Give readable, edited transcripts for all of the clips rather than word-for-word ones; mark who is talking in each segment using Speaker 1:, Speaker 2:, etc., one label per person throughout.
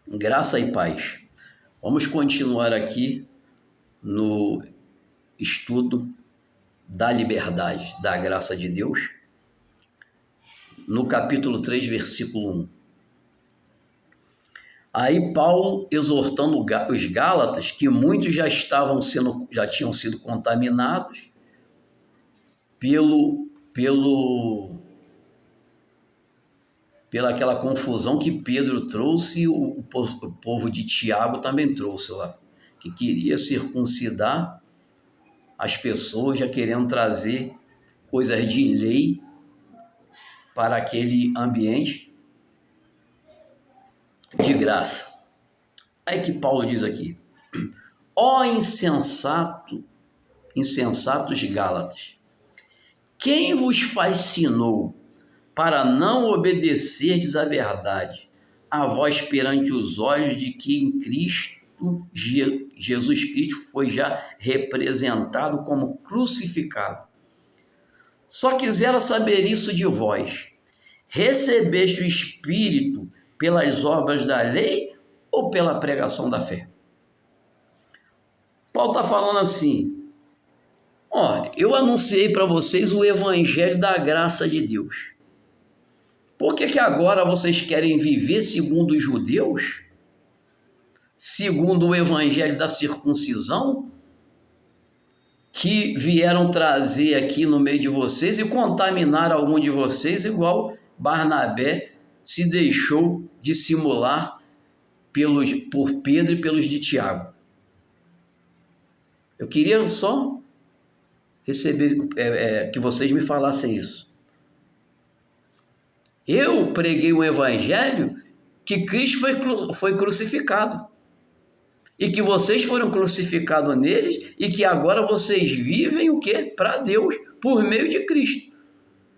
Speaker 1: Graça e paz. Vamos continuar aqui no estudo da liberdade, da graça de Deus, no capítulo 3, versículo 1. Aí Paulo exortando os Gálatas, que muitos já tinham sido contaminados pela aquela confusão que Pedro trouxe e o povo de Tiago também trouxe lá, que queria circuncidar as pessoas, já querendo trazer coisas de lei para aquele ambiente de graça. Aí que Paulo diz aqui: ó insensatos Gálatas, quem vos fascinou para não obedecerdes à verdade, a vós perante os olhos de que em Cristo, Jesus Cristo foi já representado como crucificado? Só quisera saber isso de vós: recebeste o Espírito pelas obras da lei ou pela pregação da fé? Paulo está falando assim: eu anunciei para vocês o evangelho da graça de Deus. Por que agora vocês querem viver segundo os judeus? Segundo o evangelho da circuncisão? Que vieram trazer aqui no meio de vocês e contaminar algum de vocês, igual Barnabé se deixou dissimular por Pedro e pelos de Tiago. Eu queria só receber que vocês me falassem isso. Eu preguei um evangelho que Cristo foi crucificado e que vocês foram crucificados neles e que agora vocês vivem o quê? Para Deus, por meio de Cristo.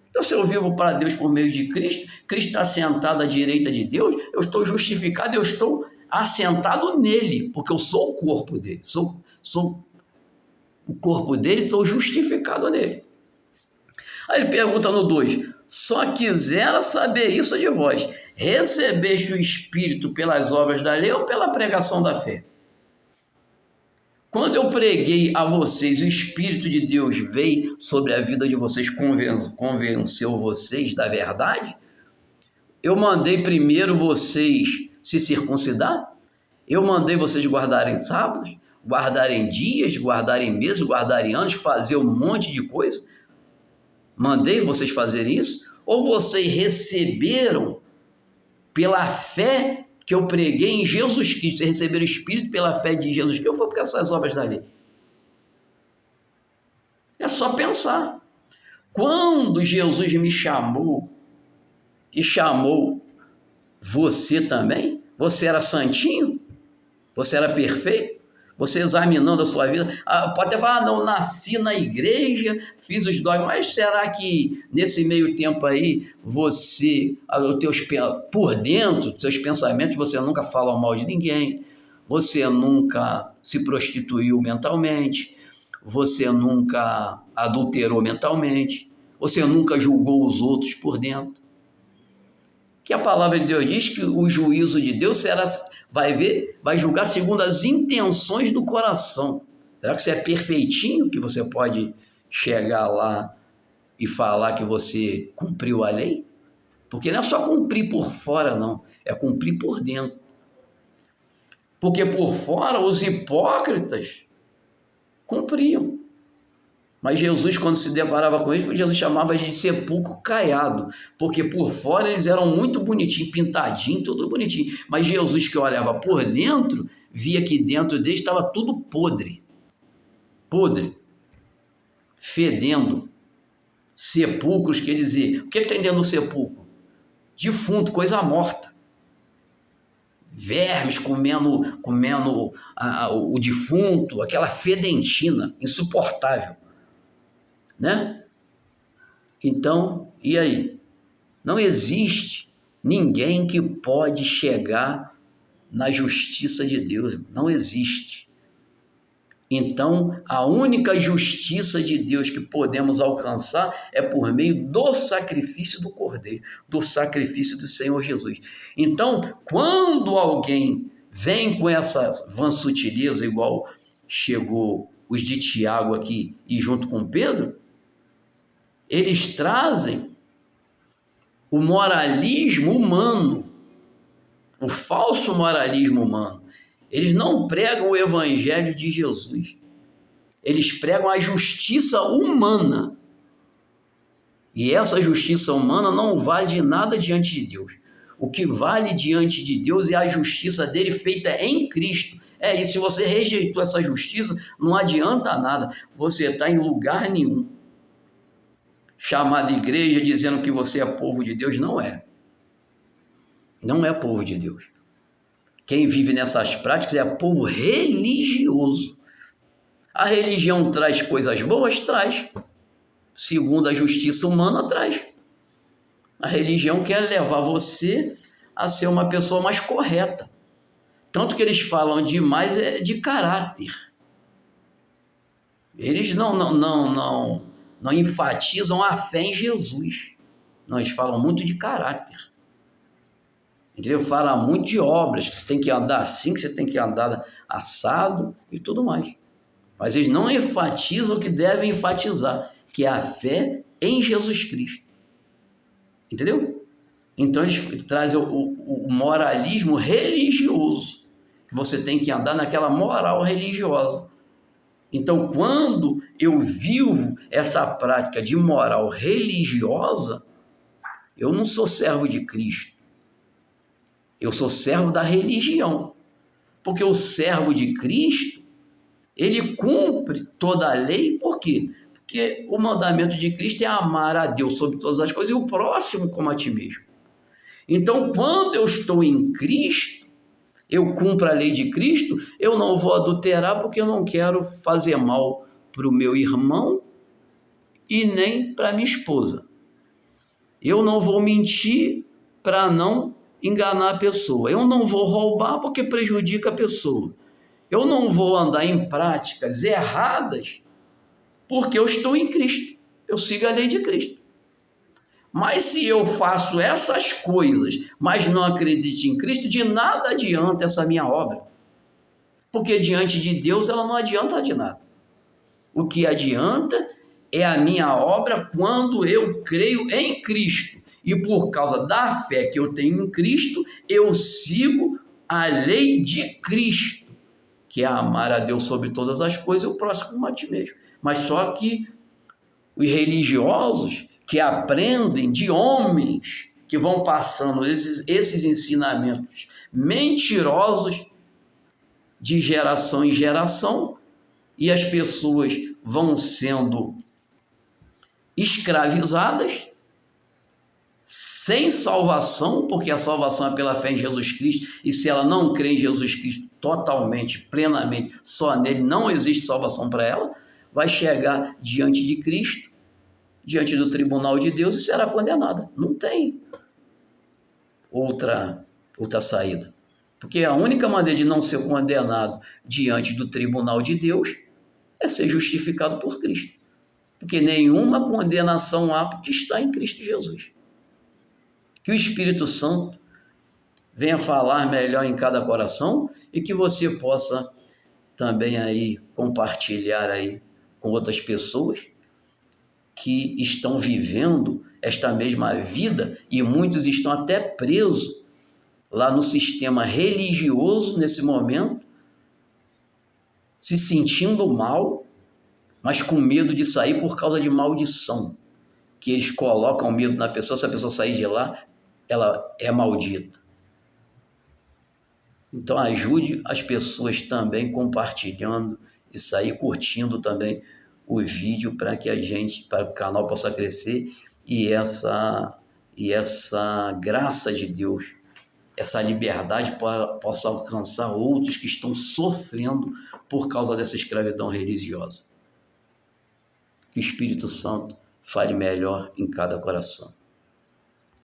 Speaker 1: Então, se eu vivo para Deus por meio de Cristo, Cristo está sentado à direita de Deus, eu estou justificado, eu estou assentado nele, porque eu sou o corpo dele, sou o corpo dele, sou justificado nele. Aí ele pergunta no 2, só quisera saber isso de vós: recebeste o Espírito pelas obras da lei ou pela pregação da fé? Quando eu preguei a vocês, o Espírito de Deus veio sobre a vida de vocês, convenceu vocês da verdade? Eu mandei primeiro vocês se circuncidar? Eu mandei vocês guardarem sábados, guardarem dias, guardarem meses, guardarem anos, fazer um monte de coisa? Mandei vocês fazerem isso? Ou vocês receberam pela fé que eu preguei em Jesus Cristo? Vocês receberam o Espírito pela fé de Jesus Cristo? Ou foi por essas obras da lei? É só pensar. Quando Jesus me chamou e chamou você também, você era santinho? Você era perfeito? Você examinando a sua vida, pode até falar, não, nasci na igreja, fiz os dogmas, mas será que nesse meio tempo aí, por dentro dos seus pensamentos, você nunca falou mal de ninguém, você nunca se prostituiu mentalmente, você nunca adulterou mentalmente, você nunca julgou os outros por dentro? Que a palavra de Deus diz que o juízo de Deus vai julgar segundo as intenções do coração. Será que você é perfeitinho, que você pode chegar lá e falar que você cumpriu a lei? Porque não é só cumprir por fora, não. É cumprir por dentro. Porque por fora os hipócritas cumpriam. Mas Jesus, quando se deparava com eles, Jesus chamava de sepulcro caiado, porque por fora eles eram muito bonitinhos, pintadinho, tudo bonitinho. Mas Jesus, que olhava por dentro, via que dentro deles estava tudo podre, fedendo. Sepulcros, quer dizer, o que tem dentro do sepulcro? Defunto, coisa morta. Vermes comendo o defunto, aquela fedentina insuportável. Né? Então, e aí? Não existe ninguém que pode chegar na justiça de Deus. Não existe. Então, a única justiça de Deus que podemos alcançar é por meio do sacrifício do Cordeiro, do sacrifício do Senhor Jesus. Então, quando alguém vem com essa vã sutileza, igual chegou os de Tiago aqui e junto com Pedro, eles trazem o moralismo humano, o falso moralismo humano. Eles não pregam o evangelho de Jesus. Eles pregam a justiça humana. E essa justiça humana não vale de nada diante de Deus. O que vale diante de Deus é a justiça dele feita em Cristo. E se você rejeitou essa justiça, não adianta nada. Você está em lugar nenhum. Chamado igreja dizendo que você é povo de Deus, não é. Não é povo de Deus. Quem vive nessas práticas é povo religioso. A religião traz coisas boas? Traz. Segundo a justiça humana, traz. A religião quer levar você a ser uma pessoa mais correta. Tanto que eles falam demais de caráter. Eles não enfatizam a fé em Jesus. Não, eles falam muito de caráter. Entendeu? Fala muito de obras, que você tem que andar assim, que você tem que andar assado e tudo mais. Mas eles não enfatizam o que devem enfatizar, que é a fé em Jesus Cristo. Entendeu? Então eles trazem o moralismo religioso, que você tem que andar naquela moral religiosa. Então, quando eu vivo essa prática de moral religiosa, eu não sou servo de Cristo. Eu sou servo da religião, porque o servo de Cristo, ele cumpre toda a lei, por quê? Porque o mandamento de Cristo é amar a Deus sobre todas as coisas e o próximo como a ti mesmo. Então, quando eu estou em Cristo, eu cumpro a lei de Cristo, eu não vou adulterar porque eu não quero fazer mal para o meu irmão e nem para minha esposa. Eu não vou mentir para não enganar a pessoa. Eu não vou roubar porque prejudica a pessoa. Eu não vou andar em práticas erradas porque eu estou em Cristo. Eu sigo a lei de Cristo. Mas se eu faço essas coisas, mas não acredito em Cristo, de nada adianta essa minha obra. Porque diante de Deus ela não adianta de nada. O que adianta é a minha obra quando eu creio em Cristo. E por causa da fé que eu tenho em Cristo, eu sigo a lei de Cristo, que é amar a Deus sobre todas as coisas e o próximo como a ti mesmo. Mas só que os religiosos que aprendem de homens que vão passando esses ensinamentos mentirosos de geração em geração, e as pessoas vão sendo escravizadas, sem salvação, porque a salvação é pela fé em Jesus Cristo, e se ela não crê em Jesus Cristo totalmente, plenamente, só nele, não existe salvação para ela, vai chegar diante de Cristo, diante do tribunal de Deus e será condenada. Não tem outra saída. Porque a única maneira de não ser condenado diante do tribunal de Deus é ser justificado por Cristo. Porque nenhuma condenação há porque está em Cristo Jesus. Que o Espírito Santo venha falar melhor em cada coração e que você possa também aí compartilhar aí com outras pessoas que estão vivendo esta mesma vida e muitos estão até presos lá no sistema religioso nesse momento, se sentindo mal, mas com medo de sair por causa de maldição, que eles colocam medo na pessoa, se a pessoa sair de lá, ela é maldita. Então ajude as pessoas também compartilhando isso aí, curtindo também o vídeo para que para que o canal possa crescer e essa graça de Deus, essa liberdade possa alcançar outros que estão sofrendo por causa dessa escravidão religiosa. Que o Espírito Santo fale melhor em cada coração.